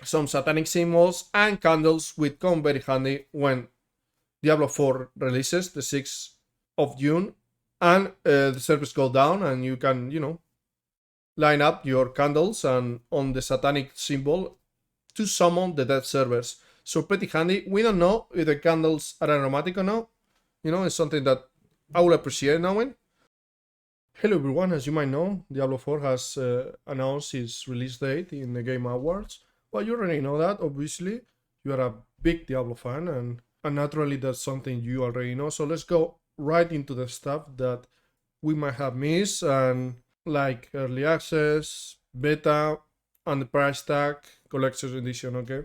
some satanic symbols and candles, which come very handy when Diablo 4 releases the 6th of June, and the servers go down, and you can, line up your candles and on the satanic symbol to summon the dead servers. So pretty handy. We don't know if the candles are aromatic or not. It's something that I would appreciate knowing. Hello everyone, as you might know, Diablo 4 has announced its release date in the Game Awards. Well, you already know that, obviously. You are a big Diablo fan, and naturally that's something you already know. So let's go right into the stuff that we might have missed, and like early access, beta, and the price tag, collector's edition, okay?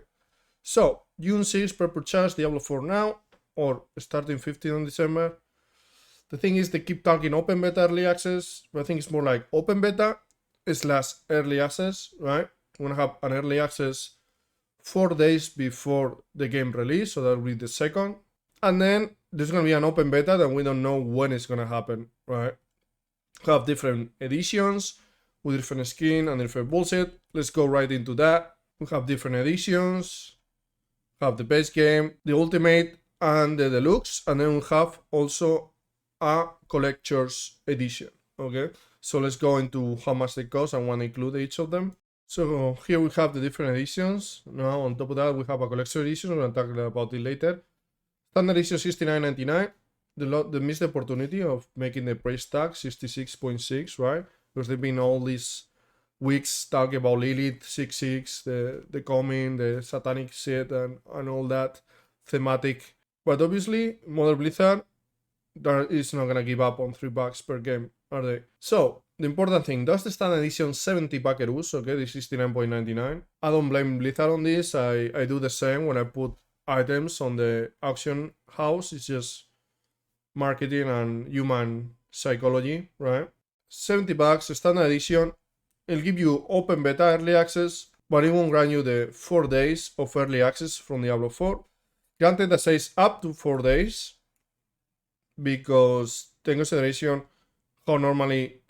So, June 6th, pre-purchase Diablo 4 now, or starting 15th on December. The thing is, they keep talking open beta, early access, but I think it's more like open beta / early access, right? We're gonna have an early access 4 days before the game release, so that'll be the 2nd. And then there's gonna be an open beta that we don't know when it's gonna happen, right? Have different editions with different skin and different bullshit. Let's go right into that. We have different editions, have the base game, the ultimate, and the deluxe, and then we have also a collector's edition. Okay, so let's go into how much they cost and what include each of them. So here we have the different editions. Now on top of that we have a collector's edition. We're gonna talk about it later. Standard edition $69.99. The missed opportunity of making the price tag 66.6, right? Because they've been all these weeks talking about Lilith 66, the coming, the satanic shit, and all that thematic. But obviously, Mother Blizzard is not gonna give up on $3 per game, are they? So the important thing, does the standard edition 70 buckaroos, okay, the 69.99. I don't blame Blizzard on this. I do the same when I put items on the auction house. It's just marketing and human psychology, right? $70, standard edition. It'll give you open beta early access, but it won't grant you the 4 days of early access from Diablo 4. Granted, that says up to 4 days, because take consideration how normally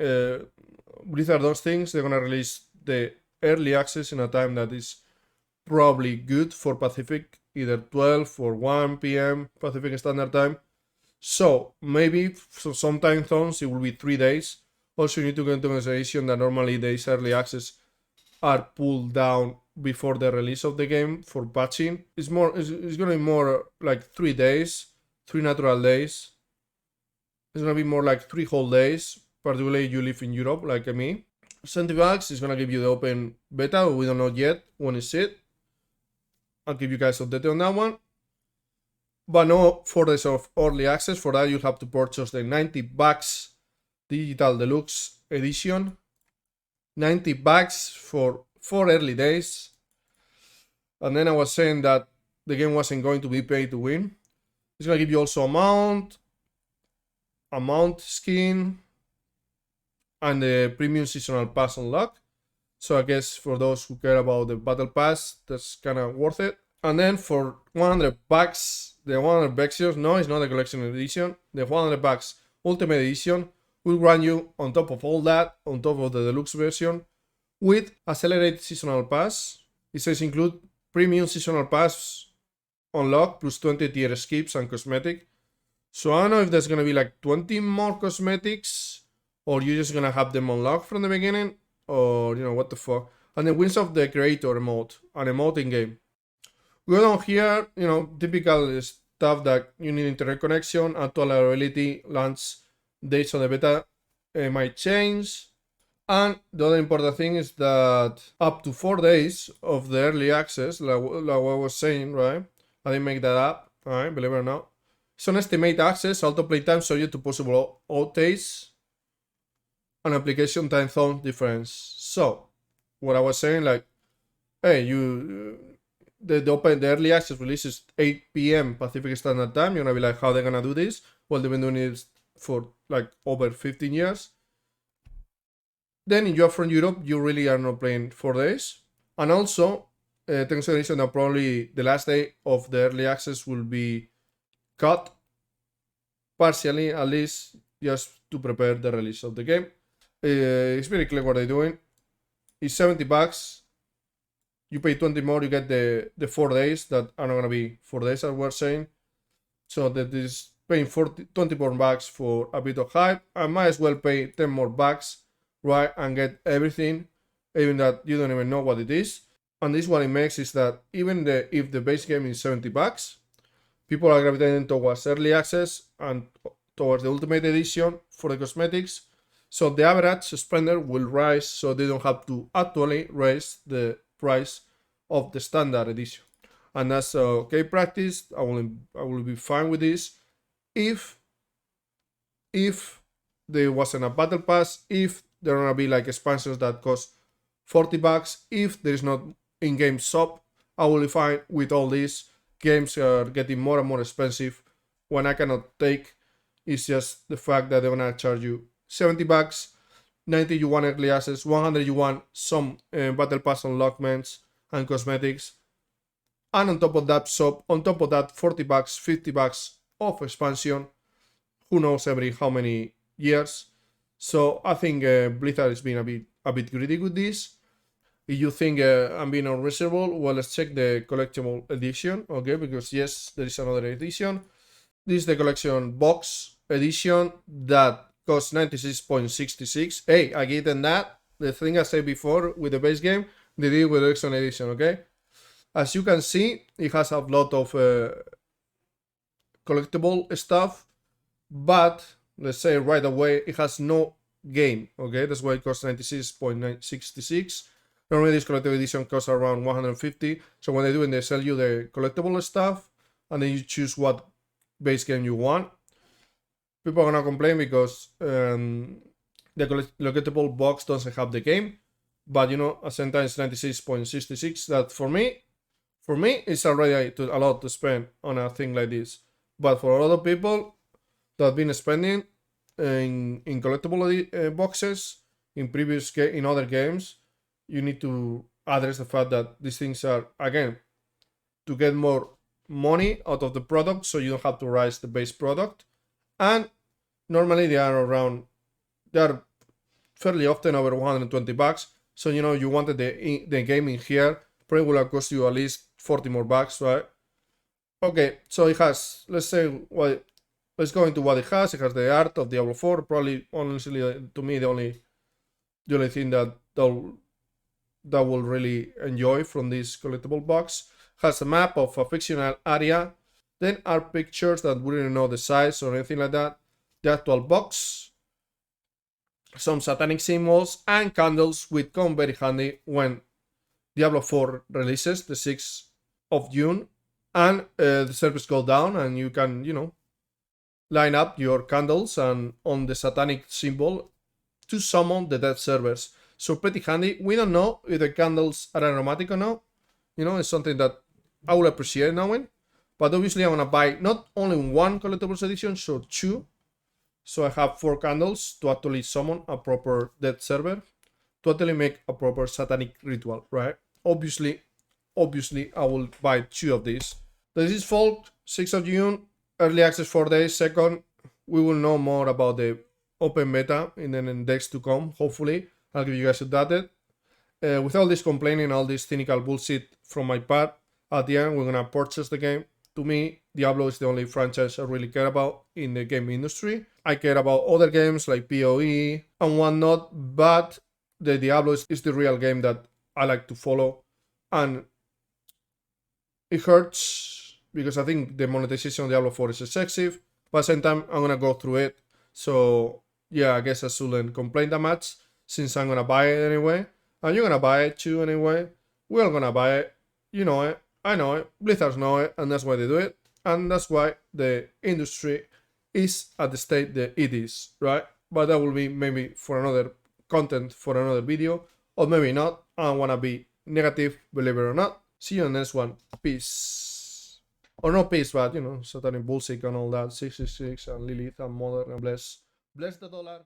Blizzard does things. They're gonna release the early access in a time that is probably good for Pacific, either 12 or 1 p.m. Pacific Standard Time. So maybe for some time zones it will be 3 days. Also, you need to get into consideration that normally these early access are pulled down before the release of the game for patching. It's gonna be more like 3 days, 3 natural days. It's gonna be more like 3 whole days, particularly if you live in Europe like me. $70 is gonna give you the open beta. We don't know yet when is it. I'll give you guys update on that one. But no 4 days of early access. For that, you have to purchase the $90 digital deluxe edition. $90 for 4 early days. And then I was saying that the game wasn't going to be pay to win. It's gonna give you also a mount skin, and the premium seasonal pass unlock. So I guess for those who care about the battle pass, that's kind of worth it. And then for $100, the 100 Vexios, no, it's not a collection edition. The $100 Ultimate Edition will grant you, on top of all that, on top of the deluxe version, with accelerated seasonal pass. It says include premium seasonal pass unlock plus 20 tier skips and cosmetic. So I don't know if there's gonna be like 20 more cosmetics, or you're just gonna have them unlocked from the beginning, or what the fuck. And the Wings of the Creator emote, an emote in game. We go down here, typical stuff that you need internet connection, actual availability, launch dates on the beta might change. And the other important thing is that up to 4 days of the early access, like what I was saying, right? I didn't make that up, alright, believe it or not. It's an estimate access, autoplay time subject to possible outdates, and application time zone difference. So, what I was saying, like, hey, the early access releases 8 p.m. Pacific Standard Time. You're gonna be like, how are they gonna do this? Well, they've been doing it for like over 15 years. Then if you're from Europe, you really are not playing 4 days. And also, take consideration that probably the last day of the early access will be cut partially, at least, just to prepare the release of the game. It's very clear what they're doing. It's $70. you pay 20 more, you get the 4 days that are not gonna be 4 days as we're saying. So that is paying 20 more bucks for a bit of hype. I might as well pay 10 more bucks, right, and get everything, even that you don't even know what it is. And this what it makes is that even if the base game is 70 bucks, people are gravitating towards early access and towards the ultimate edition for the cosmetics. So the average spender will rise, so they don't have to actually raise the price of the standard edition. And that's okay practice. I will be fine with this if there wasn't a battle pass, if there are gonna be like expansions that cost 40 bucks, if there is not in-game shop, I will be fine with all this. Games are getting more and more expensive. When I cannot take, it's just the fact that they're gonna charge you 70 bucks, 90 you want early access, 100 you want some battle pass unlockments and cosmetics, and on top of that shop, on top of that 40 bucks, 50 bucks of expansion, who knows every how many years. So I think Blizzard is being a bit greedy with this. If you think I'm being unreasonable, well, let's check the collectible edition, okay? Because yes, there is another edition. This is the collection box edition that costs 96.66. Hey, I get that. The thing I said before with the base game, they did with the collection edition, okay? As you can see, it has a lot of collectible stuff, but let's say right away, it has no game, okay? That's why it costs 96.66. Normally this collectible edition costs around 150. So when they do it, they sell you the collectible stuff, and then you choose what base game you want. People are gonna complain because the collectible box doesn't have the game, but you know, at the same time it's 96.66. That for me, it's already a lot to spend on a thing like this. But for a lot of people that have been spending in collectible boxes in other games, you need to address the fact that these things are, again, to get more money out of the product, so you don't have to raise the base product. And normally they are fairly often over 120 bucks. So you know, you wanted the game in here, probably will cost you at least 40 more bucks, right? Okay, so it has, let's go into what it has. It has the art of Diablo 4, probably honestly to me the only thing that will really enjoy from this collectible box. Has a map of a fictional area. Then are pictures that we don't know the size or anything like that. The actual box, some satanic symbols and candles, which come very handy when Diablo 4 releases the 6th of June, and the servers go down, and you can, you know, line up your candles and on the satanic symbol to summon the dead servers. So pretty handy. We don't know if the candles are aromatic or not. You know, it's something that I will appreciate knowing. But obviously I'm gonna buy not only one collectibles edition, so 2. So I have 4 candles to actually summon a proper dead server, to actually make a proper satanic ritual, right? Obviously I will buy 2 of these. This is fall, 6th of June, early access 4 days. Second, we will know more about the open beta in the days to come, hopefully. I'll give you guys a data. With all this complaining, all this cynical bullshit from my part, at the end we're gonna purchase the game. To me, Diablo is the only franchise I really care about in the game industry. I care about other games like PoE and whatnot, but the Diablo is the real game that I like to follow. And it hurts because I think the monetization of Diablo 4 is excessive, but at the same time I'm gonna go through it. So yeah, I guess I shouldn't complain that much, since I'm gonna buy it anyway. And you're gonna buy it too anyway. We're all gonna buy it. You know it. I know it. Blizzards know it, and that's why they do it. And that's why the industry is at the state that it is, right? But that will be maybe for another content for another video, or maybe not. I don't wanna be negative, believe it or not. See you on the next one. Peace. Or no peace, but you know, satanic bullshit and all that. 666 and Lilith and Mother and bless the dollar.